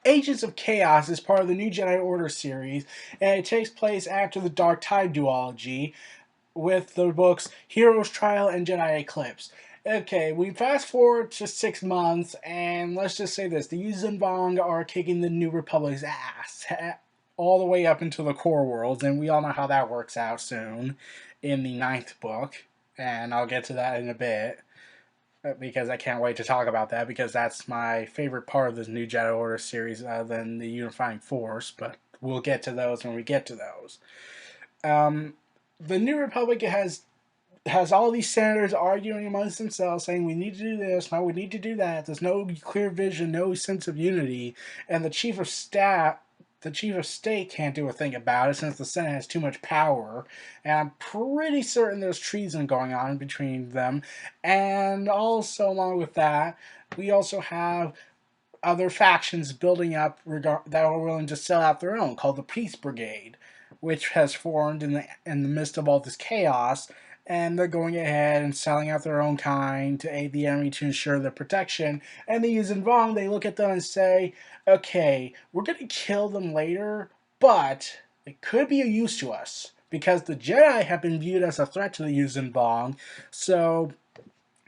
Agents of Chaos is part of the new Jedi Order series, and it takes place after the Dark Tide duology with the books Hero's Trial and Jedi Eclipse. Okay, we fast forward to 6 months, and let's just say this: the Yuzun Vong are kicking the New Republic's ass all the way up into the core worlds, and we all know how that works out soon in the ninth book, and I'll get to that in a bit because I can't wait to talk about that because that's my favorite part of this new Jedi Order series other than the Unifying Force, but we'll get to those when we get to those. Um, the New Republic has all these senators arguing amongst themselves, saying we need to do this, no, we need to do that. There's no clear vision, no sense of unity, and the chief of state can't do a thing about it since the Senate has too much power. And I'm pretty certain there's treason going on between them. And also, along with that, we also have other factions building up that are willing to sell out their own, called the Peace Brigade, which has formed in the midst of all this chaos, and they're going ahead and selling out their own kind to aid the enemy to ensure their protection. And the Yuzin Vong, they look at them and say, okay, we're going to kill them later, but it could be of use to us because the Jedi have been viewed as a threat to the Yuzin Vong. So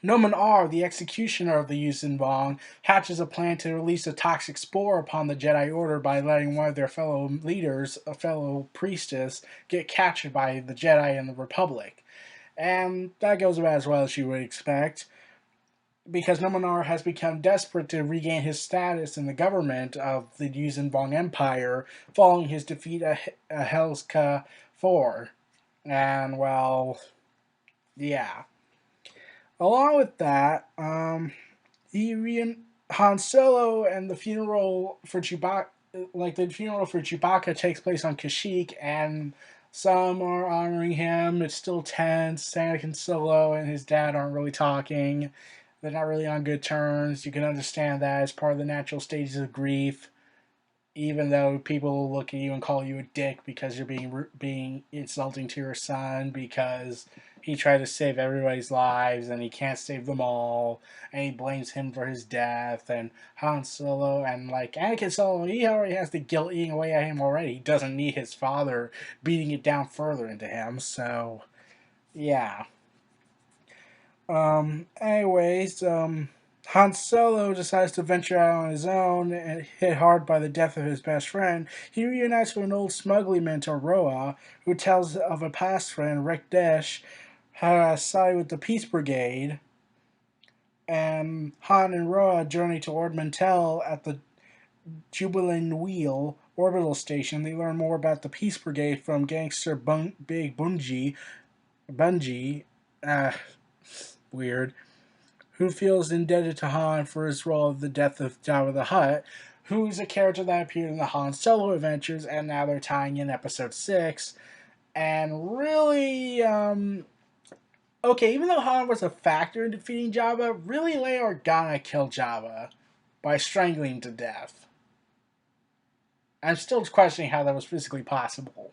Noman R, the executioner of the Yuzin Vong, hatches a plan to release a toxic spore upon the Jedi Order by letting one of their fellow leaders, a fellow priestess, get captured by the Jedi and the Republic. And that goes about as well as you would expect, because Nomanar has become desperate to regain his status in the government of the Yuzin Vong Empire following his defeat at Helska 4. And, well, yeah. Along with that, Han Solo and the funeral for Chewbacca, takes place on Kashyyyk, and some are honoring him. It's still tense. Anakin Solo and his dad aren't really talking. They're not really on good terms. You can understand that as part of the natural stages of grief. Even though people will look at you and call you a dick because you're being insulting to your son because he tried to save everybody's lives and he can't save them all, and he blames him for his death. And Han Solo and like Anakin Solo, he already has the guilt eating away at him already. He doesn't need his father beating it down further into him. So yeah. Han Solo decides to venture out on his own and hit hard by the death of his best friend. He reunites with an old smuggling mentor, Roa, who tells of a past friend, Rick Desh, how to side with the Peace Brigade. And Han and Roa journey to Ord Mantell at the Jubilant Wheel orbital station. They learn more about the Peace Brigade from gangster Big Bungie, weird, who feels indebted to Han for his role of the death of Jabba the Hutt, who's a character that appeared in the Han Solo adventures, and now they're tying in Episode 6. And really, okay, even though Han was a factor in defeating Jabba, really Leia Organa killed Jabba by strangling him to death. I'm still questioning how that was physically possible.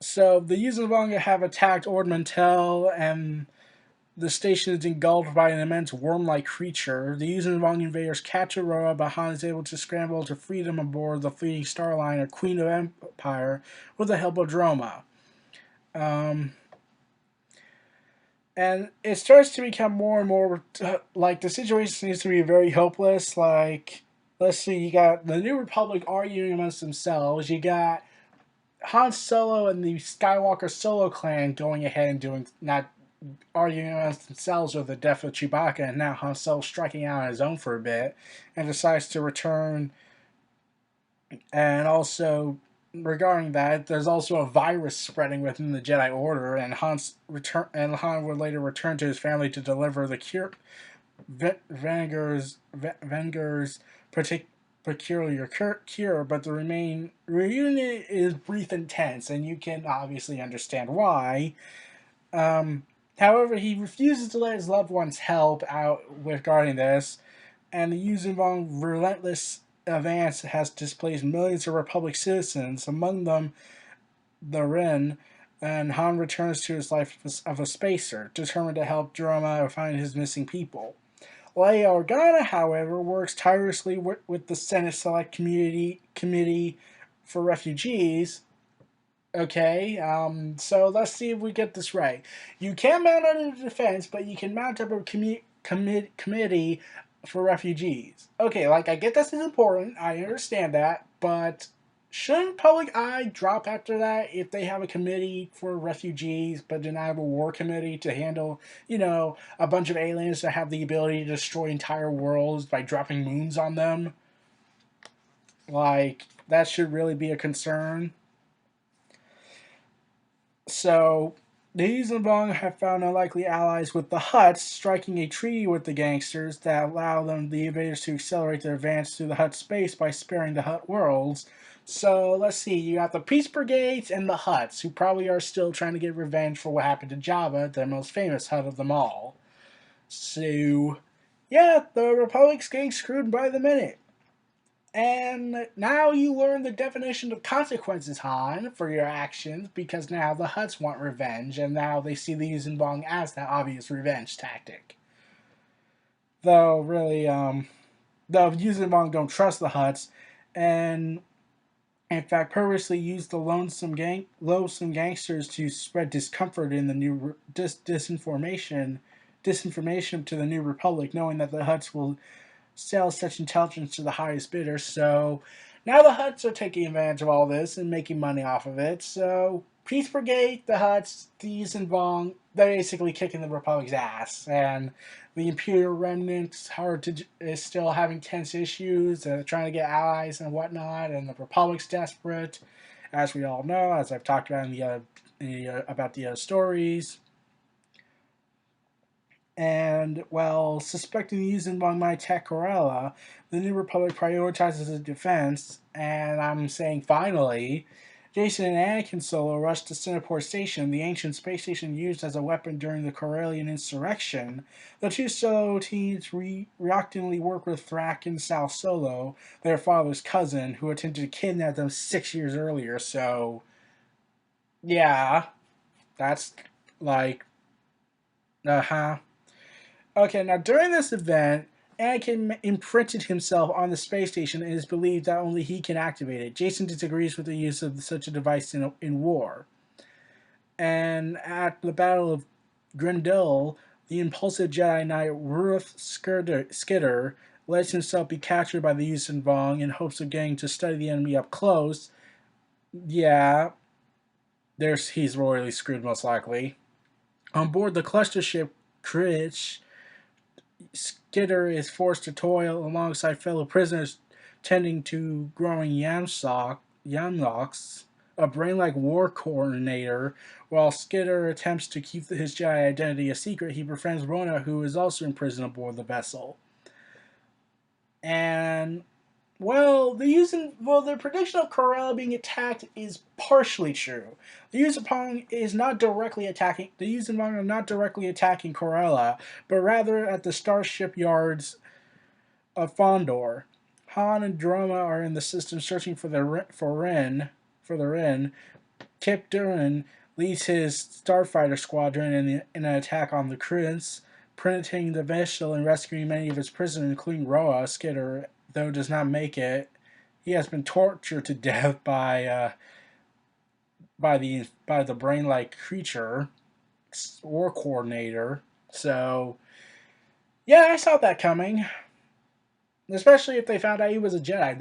So the Yuzin Vong have attacked Ord Mantell, and the station is engulfed by an immense worm-like creature. The Yuzin Vong invaders capture Roa, but Han is able to scramble to freedom aboard the fleeting Starliner Queen of Empire with the help of Droma. And it starts to become more and more like the situation seems to be very hopeless. Like, let's see, you got the New Republic arguing amongst themselves. You got Han Solo and the Skywalker Solo clan going ahead and doing not arguing amongst themselves over the death of Chewbacca, and now Han Solo striking out on his own for a bit and decides to return. And also, regarding that, there's also a virus spreading within the Jedi Order, and Han would later return to his family to deliver the cure, Venger's peculiar cure. But the reunion is brief and tense, and you can obviously understand why. However, he refuses to let his loved ones help out regarding this, and the Yuzin Vong relentless advance has displaced millions of Republic citizens, among them the Ren, and Han returns to his life of a spacer, determined to help Droma find his missing people. Leia Organa, however, works tirelessly with the Senate Select Committee for Refugees. Okay, so let's see if we get this right. You can't mount under defense, but you can mount up a committee for refugees. Okay, like I get this is important, I understand that, but shouldn't public eye drop after that if they have a committee for refugees, but then I have a war committee to handle, a bunch of aliens that have the ability to destroy entire worlds by dropping moons on them? Like, that should really be a concern. So, the Yuuzhan have found unlikely allies with the Hutts, striking a treaty with the gangsters that allow the invaders to accelerate their advance through the Hutt space by sparing the Hutt worlds. So, let's see, you got the Peace Brigades and the Hutts, who probably are still trying to get revenge for what happened to Jabba, the most famous Hutt of them all. So, yeah, the Republic's getting screwed by the minute. And now you learn the definition of consequences, Han, for your actions, because now the Hutts want revenge, and now they see the Yuuzhan as that obvious revenge tactic. Though, really, the Yuuzhan don't trust the Hutts, and in fact purposely use the lonesome gangsters to spread discomfort in the new disinformation to the New Republic, knowing that the Hutts will sell such intelligence to the highest bidder. So now the Hutts are taking advantage of all this and making money off of it. So Peace Brigade, the Hutts, the Yuuzhan, they're basically kicking the Republic's ass. And the Imperial Remnant is still having tense issues, trying to get allies and whatnot. And the Republic's desperate, as we all know, as I've talked about about the other stories. And while suspecting the Yuuzhan might attack Corella, the New Republic prioritizes the defense, and I'm saying finally, Jason and Anakin Solo rush to Centerport Station, the ancient space station used as a weapon during the Corellian insurrection. The two Solo teens reluctantly work with Thrak and Sal Solo, their father's cousin, who attempted to kidnap them 6 years earlier, so yeah, that's like, uh-huh. Okay, now during this event, Anakin imprinted himself on the space station and it is believed that only he can activate it. Jason disagrees with the use of such a device in war. And at the Battle of Grendel, the impulsive Jedi Knight Ruth Skidder lets himself be captured by the Yuuzhan in hopes of getting to study the enemy up close. Yeah, he's royally screwed most likely. On board the cluster ship Critch, Skidder is forced to toil alongside fellow prisoners tending to growing yamlocks, a brain-like war coordinator. While Skidder attempts to keep his Jedi identity a secret, he befriends Rona, who is also imprisoned aboard the vessel. And the prediction of Corella being attacked is partially true. The Yuuzhan is not directly attacking. The Yuuzhan are not directly attacking Corella, but rather at the starship yards of Fondor. Han and Droma are in the system searching for Ren. Kip Duran leads his starfighter squadron in an attack on the Krins, penetrating the vessel and rescuing many of its prisoners, including Roa. Skidder, though, does not make it. He has been tortured to death by the brain-like creature, war coordinator. So, yeah, I saw that coming. Especially if they found out he was a Jedi,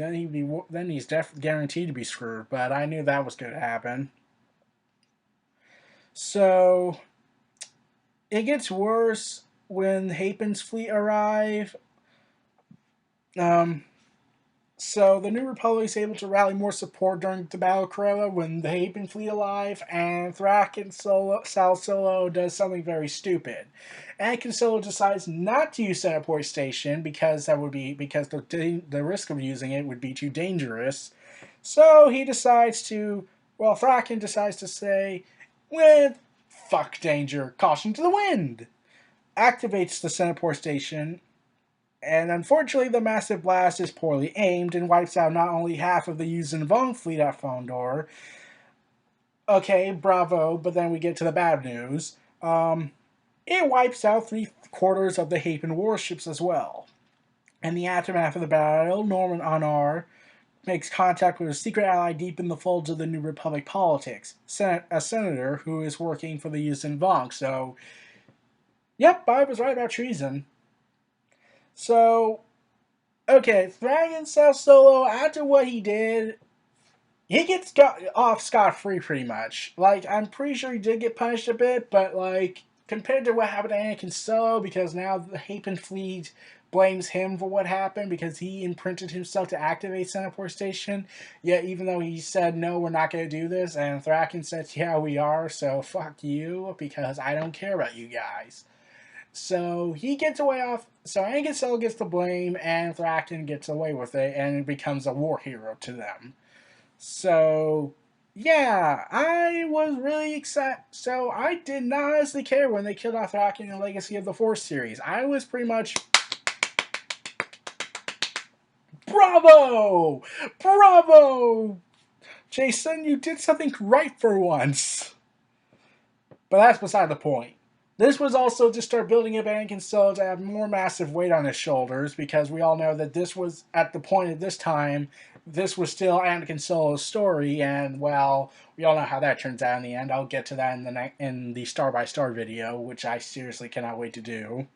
then he's guaranteed to be screwed. But I knew that was going to happen. So it gets worse when Hapen's fleet arrive. So the New Republic is able to rally more support during the Battle of Corella when the Hapen fleet arrive, and Thrak and Sal Solo does something very stupid. Anakin Solo decides not to use Centerport Station because the risk of using it would be too dangerous. So he decides to, Thraken decides to say, with fuck danger, caution to the wind. Activates the Centerport Station, and unfortunately the massive blast is poorly aimed and wipes out not only half of the Yuuzhan fleet at Fondor. Okay, bravo, but then we get to the bad news. It wipes out 3/4 of the Haven warships as well. In the aftermath of the battle, Norman Anar makes contact with a secret ally deep in the folds of the New Republic politics, a senator who is working for the Yuuzhan Vong. So, yep, I was right about treason. So, okay, Thragon sells Solo after what he did. He gets off scot-free pretty much. Like, I'm pretty sure he did get punished a bit, but like, compared to what happened to Anakin Solo, because now the Hapen fleet blames him for what happened because he imprinted himself to activate Centipore Station. Yet, even though he said, no, we're not going to do this, and Thraken said, yeah, we are, so fuck you, because I don't care about you guys. So he gets away off. So Anakin Solo gets the blame, and Thraken gets away with it, and it becomes a war hero to them. So, yeah, I was really excited. So, I did not honestly care when they killed off Thraken in the Legacy of the Force series. I was pretty much, bravo! Bravo! Jason, you did something right for once. But that's beside the point. This was also to start building up Anakin Solo to have more massive weight on his shoulders, because we all know that this was, at the point of this time, this was still Anakin Solo's story, and, well, we all know how that turns out in the end. I'll get to that in the star-by-star video, which I seriously cannot wait to do.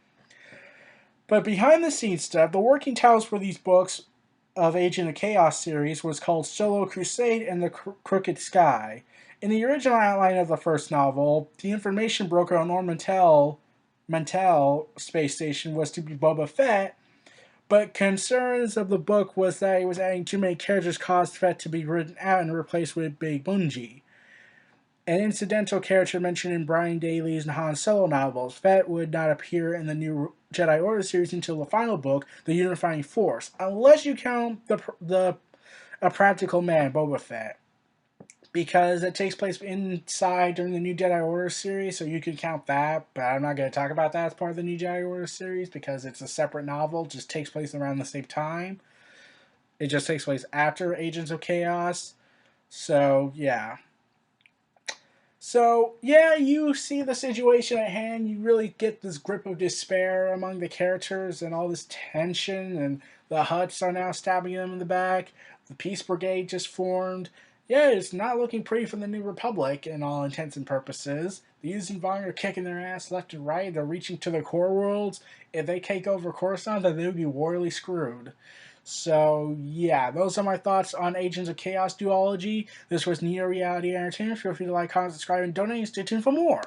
But behind the scenes stuff, the working titles for these books of Agent of Chaos series was called Solo Crusade and the Crooked Sky. In the original outline of the first novel, the information broker on Mantell Space Station was to be Boba Fett, but concerns of the book was that it was adding too many characters caused Fett to be written out and replaced with Big Bungie. An incidental character mentioned in Brian Daley's and Han Solo novels, Fett would not appear in the new Jedi Order series until the final book, The Unifying Force, unless you count a practical man, Boba Fett, because it takes place inside during the new Jedi Order series, so you can count that, but I'm not going to talk about that as part of the new Jedi Order series because it's a separate novel, it just takes place around the same time. It just takes place after Agents of Chaos. So, yeah. So, yeah, you see the situation at hand. You really get this grip of despair among the characters and all this tension, and the Hutts are now stabbing them in the back. The Peace Brigade just formed. Yeah, it's not looking pretty for the New Republic in all intents and purposes. The Yuuzhan Vong are kicking their ass left and right. They're reaching to their core worlds. If they take over Coruscant, then they would be royally screwed. So, yeah, those are my thoughts on Agents of Chaos duology. This was Neo Reality Entertainment. Feel free to like, comment, subscribe, and donate. Stay tuned for more.